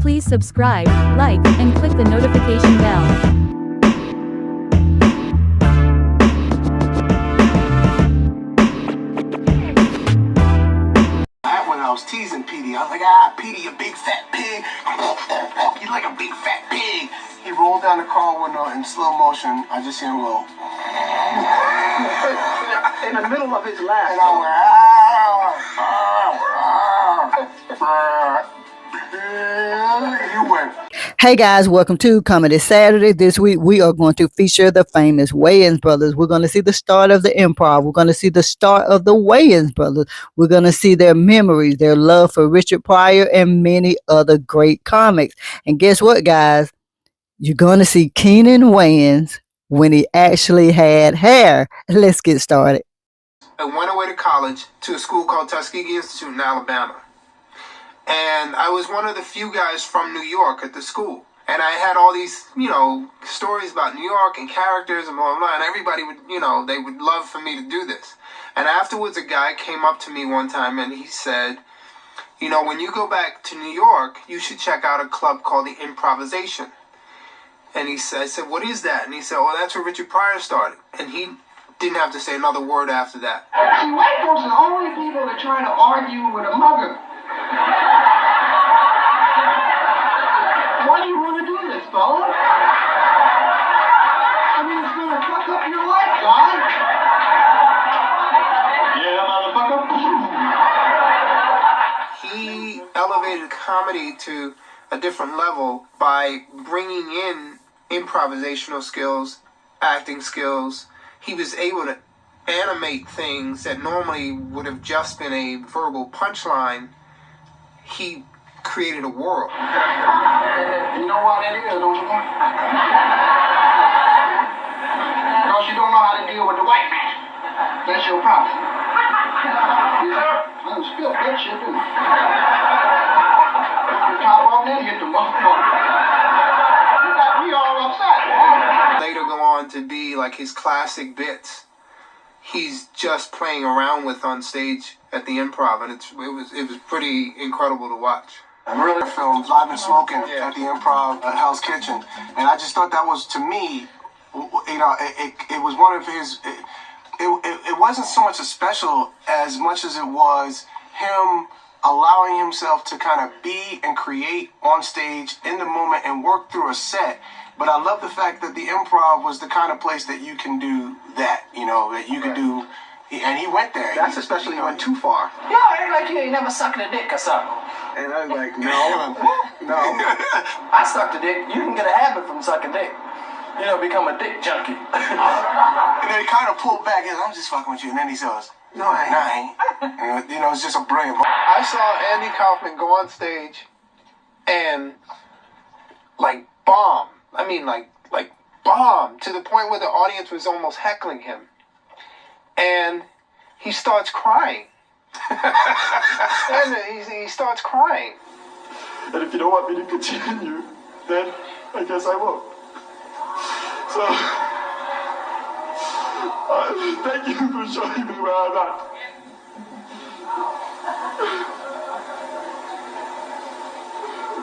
Please subscribe, like, and click the notification bell. When I was teasing Petey, I was like, Petey, you big fat pig. You like a big fat pig. He rolled down the car window in slow motion. I just hear him go. In the middle of his laugh. And I went, you went. Hey guys, welcome to Comedy Saturday. This week we are going to feature the famous Wayans Brothers. We're going to see the start of the Improv. We're going to see the start of the Wayans Brothers. We're going to see their memories, their love for Richard Pryor, and many other great comics. And guess what, guys? You're going to see Keenan Wayans when he actually had hair. Let's get started. I went away to college to a school called Tuskegee Institute in Alabama. And I was one of the few guys from New York at the school. And I had all these, stories about New York and characters and blah, blah, blah. And everybody would, they would love for me to do this. And afterwards, a guy came up to me one time and he said, when you go back to New York, you should check out a club called the Improvisation. And I said, what is that? And he said, oh, that's where Richard Pryor started. And he didn't have to say another word after that. See, white folks are the only people that try to argue with a mugger. Why do you want to do this, fella? I mean, it's going to fuck up your life, God. Yeah, motherfucker. He elevated comedy to a different level by bringing in improvisational skills, acting skills. He was able to animate things that normally would have just been a verbal punchline. He created a world. You know why that is, don't you? Because you don't know how to deal with the white man. That's your problem. I done spilled that shit, didn't I? Took the top off and hit the motherfucker. You got me all upset. Later go on to be like his classic bits. He's just playing around with on stage at the Improv, and it was pretty incredible to watch. I'm really filmed Live and Smoking at the Improv at Hell's Kitchen, and I just thought that was, to me, it was one of his. It wasn't so much a special as much as it was him allowing himself to kind of be and create on stage in the moment and work through a set. But I love the fact that the Improv was the kind of place that you can do that, that you can do, and he went there. That's especially when he went too far. Yeah, act like you ain't never sucked a dick or something. And I was like, no. I sucked a dick. You can get a habit from sucking dick. Become a dick junkie. And then he kind of pulled back, and I'm just fucking with you. And then he says, no, I ain't. And, it's just a brilliant. I saw Andy Kaufman go on stage and, bomb. I mean, like bomb, to the point where the audience was almost heckling him. And he starts crying. And he starts crying. And if you don't want me to continue, then I guess I won't. So, thank you for showing me where I'm at.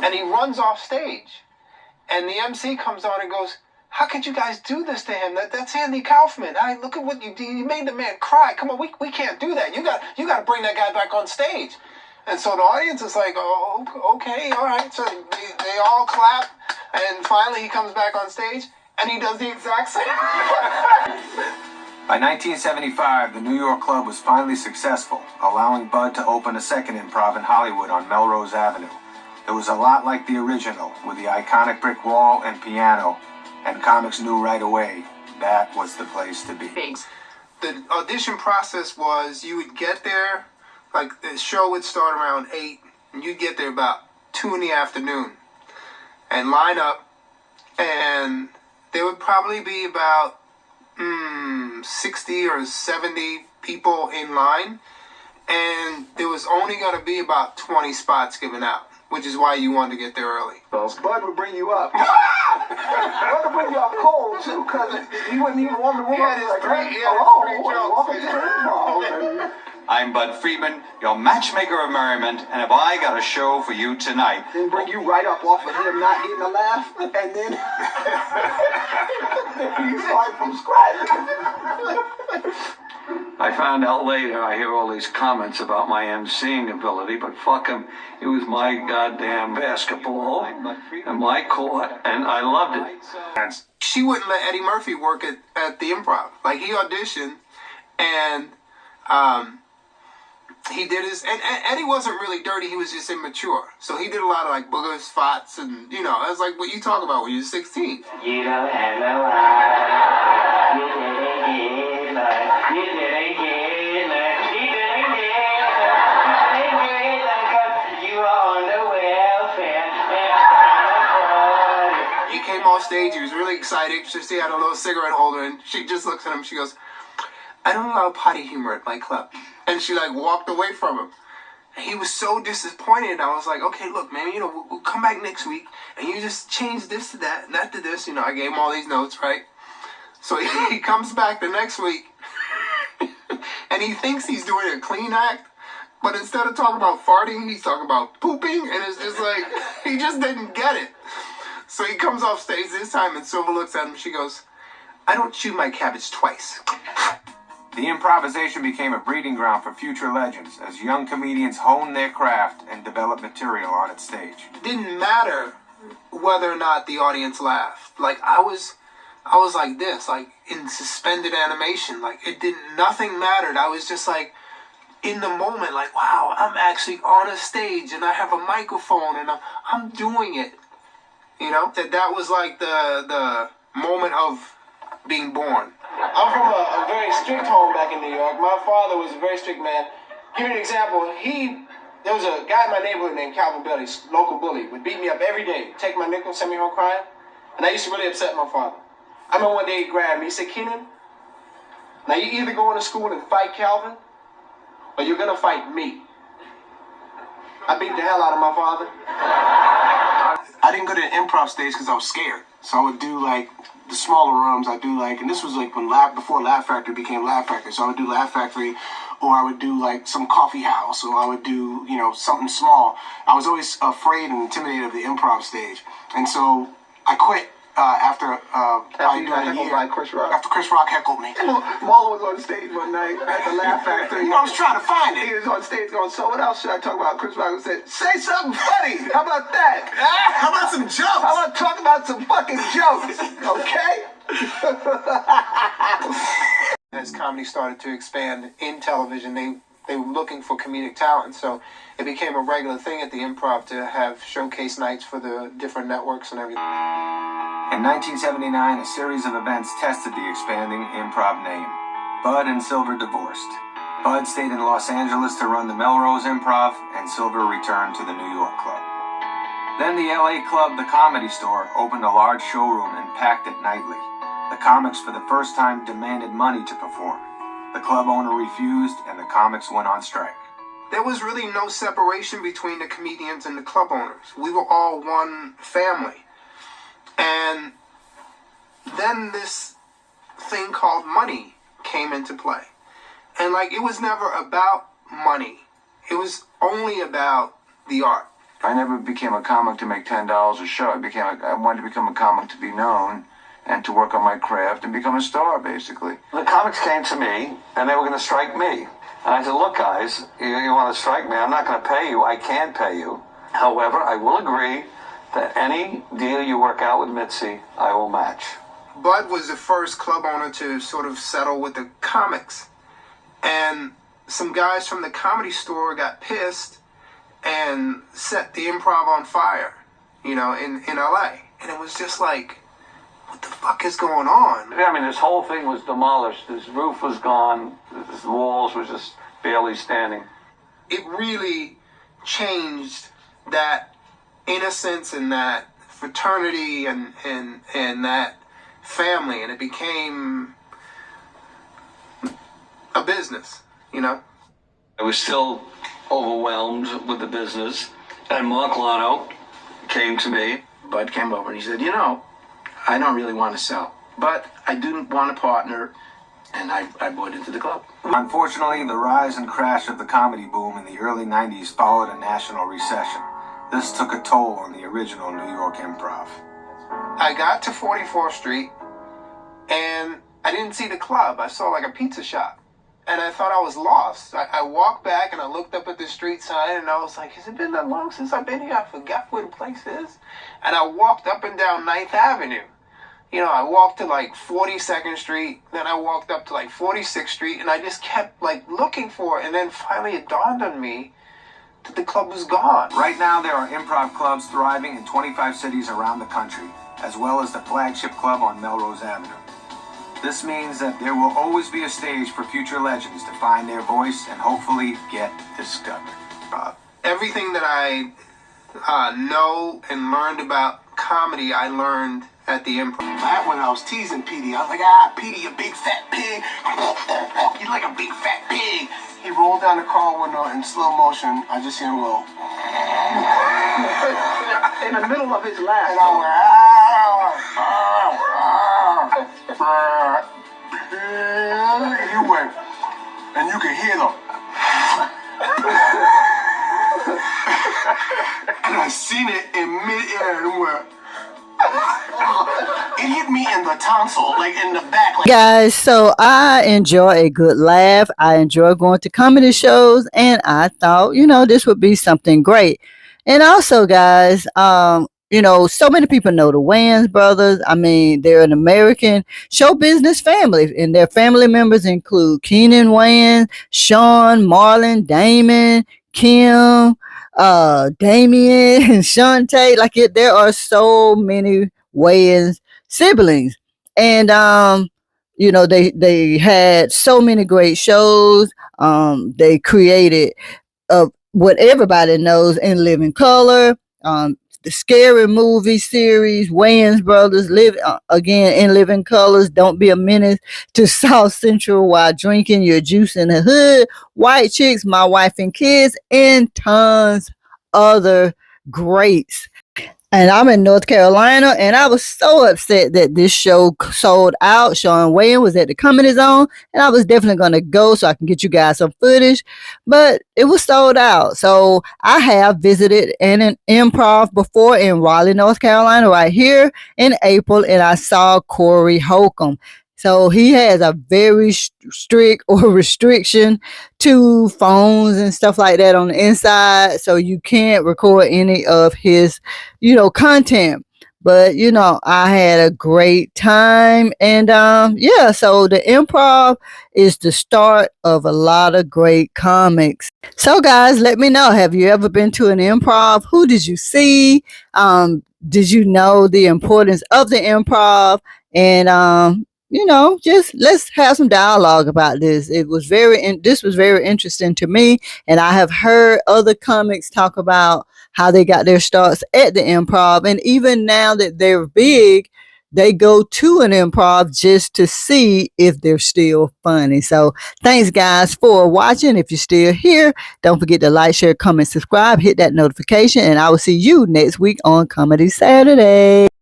And he runs off stage. And the MC comes on and goes, how could you guys do this to him? That's Andy Kaufman. Look at what you did. You made the man cry. Come on, we can't do that. You got to bring that guy back on stage. And so the audience is like, oh, okay, all right. So they all clap. And finally he comes back on stage and he does the exact same. By 1975, the New York club was finally successful, allowing Bud to open a second Improv in Hollywood on Melrose Avenue. It was a lot like the original, with the iconic brick wall and piano, and comics knew right away that was the place to be. The audition process was, you would get there, the show would start around 8, and you'd get there about 2 in the afternoon, and line up, and there would probably be about 60 or 70 people in line, and there was only going to be about 20 spots given out, which is why you wanted to get there early. Bud would bring you up. Bud would bring you up cold, too, because he wouldn't even want to warm up. Welcome to the Improv. I'm Bud Friedman, your matchmaker of merriment, and have I got a show for you tonight. Then bring you right up off of him not getting a laugh, and then you start from scratch. I found out later, I hear all these comments about my emceeing ability, but fuck him. It was my goddamn basketball and my court, and I loved it. She wouldn't let Eddie Murphy work at the Improv. Like, he auditioned, and he did his, and Eddie wasn't really dirty, he was just immature. So he did a lot of like booger spots, and you know, that's like what you talk about when you're 16. You don't have no life. You didn't get life. You didn't get life. You didn't get life. You didn't get life. You are on the welfare. He came off stage, he was really excited, just he had a little cigarette holder, and she just looks at him, she goes, I don't allow potty humor at my club. And she like walked away from him. And he was so disappointed. I was like, okay, look, man, you know, we'll come back next week and you just change this to that and that to this. You know, I gave him all these notes, right? So he comes back the next week and he thinks he's doing a clean act. But instead of talking about farting, he's talking about pooping. And it's just like, he just didn't get it. So he comes off stage this time and Sylva looks at him and she goes, I don't chew my cabbage twice. The improvisation became a breeding ground for future legends as young comedians honed their craft and developed material on its stage. It didn't matter whether or not the audience laughed. Like, I was like this, like in suspended animation. Like, nothing mattered. I was just like in the moment, like, wow, I'm actually on a stage and I have a microphone and I'm doing it. You know, that was like the moment of being born. I'm from a very strict home back in New York. My father was a very strict man. Give you an example. There was a guy in my neighborhood named Calvin Bailey, local bully, would beat me up every day, take my nickel, send me home crying. And I used to really upset my father. I remember one day he grabbed me. He said, Keenan, now you either going to school and fight Calvin, or you're going to fight me. I beat the hell out of my father. I didn't go to the improv stage because I was scared. So I would do like the smaller rooms. I do like, and this was like before Laugh Factory became Laugh Factory. So I would do Laugh Factory, or I would do like some coffee house, or I would do, you know, something small. I was always afraid and intimidated of the improv stage, and so I quit after you got heckled by Chris Rock. After Chris Rock heckled me. Marlon was on stage one night at the Laugh Factory. You know, I was trying to find it. He was on stage going, so what else should I talk about? Chris Rock said, say something funny. How about that? How about some jokes? I want to talk about some fucking jokes, okay? As comedy started to expand in television, they were looking for comedic talent, so it became a regular thing at the Improv to have showcase nights for the different networks and everything. In 1979, a series of events tested the expanding Improv name. Bud and Sylva divorced. Bud stayed in Los Angeles to run the Melrose Improv, and Sylva returned to the New York club. Then the LA club, The Comedy Store, opened a large showroom and packed it nightly. The comics for the first time demanded money to perform. The club owner refused, and the comics went on strike. There was really no separation between the comedians and the club owners. We were all one family. And then this thing called money came into play. And like, it was never about money. It was only about the art. I never became a comic to make $10 a show. I wanted to become a comic to be known and to work on my craft and become a star, basically. The comics came to me, and they were going to strike me. And I said, look, guys, you want to strike me? I'm not going to pay you. I can't pay you. However, I will agree that any deal you work out with Mitzi, I will match. Bud was the first club owner to sort of settle with the comics. And some guys from the Comedy Store got pissed and set the Improv on fire, you know, in LA. And it was just like, what the fuck is going on? I mean, this whole thing was demolished. This roof was gone. The walls were just barely standing. It really changed that innocence and that fraternity and that family, and it became a business, you know? I was still overwhelmed with the business, and Mark Lano came to me. Bud came over and he said, you know, I don't really want to sell, but I do want a partner and I bought into the club. Unfortunately, the rise and crash of the comedy boom in the early 90s followed a national recession. This took a toll on the original New York Improv. I got to 44th Street, and I didn't see the club. I saw like a pizza shop, and I thought I was lost. I walked back, and I looked up at the street sign, and I was like, has it been that long since I've been here? I forgot where the place is. And I walked up and down 9th Avenue. You know, I walked to like 42nd Street, then I walked up to like 46th Street, and I just kept like looking for it, and then finally it dawned on me that the club was gone. Right now, there are improv clubs thriving in 25 cities around the country, as well as the flagship club on Melrose Avenue. This means that there will always be a stage for future legends to find their voice and hopefully get discovered. Everything that I know and learned about comedy, I learned at the Improv. That when I was teasing Petey, I was like, Petey, you big fat pig. You like a big fat pig. He rolled down the car window in slow motion. I just see him go. In the middle of his laugh. And I went, and you went, and you could hear them. And I seen it in midair and went. It hit me in the tonsil, like in the back. Like Guys, so I enjoy a good laugh. I enjoy going to comedy shows, and I thought, you know, this would be something great. And also, guys, you know, so many people know the Wayans brothers. I mean, they're an American show business family, and their family members include Keenan Wayans, Sean, Marlon, Damon, Kim, Damien, and Shantae. Like there are so many Wayans siblings, and you know, they had so many great shows. They created what everybody knows In Living Color, the scary movie series, Wayans Brothers, live again In Living Colors, Don't Be a Menace to South Central While Drinking Your Juice in the Hood, White Chicks, My Wife and Kids, and tons other greats. And I'm in North Carolina, and I was so upset that this show sold out. Sean Wayans was at the Comedy Zone, and I was definitely going to go so I can get you guys some footage, but it was sold out. So I have visited an Improv before in Raleigh, North Carolina, right here in April, and I saw Corey Holcomb. So he has a very strict or restriction to phones and stuff like that on the inside. So you can't record any of his, you know, content. But, you know, I had a great time. And yeah, so the Improv is the start of a lot of great comics. So guys, let me know. Have you ever been to an Improv? Who did you see? Did you know the importance of the Improv? And you know, just let's have some dialogue about this. This was very interesting to me, and I have heard other comics talk about how they got their starts at the Improv, and even now that they're big, they go to an Improv just to see if they're still funny. So thanks guys for watching. If you're still here, don't forget to like, share, comment, subscribe, hit that notification, and I will see you next week on Comedy Saturday.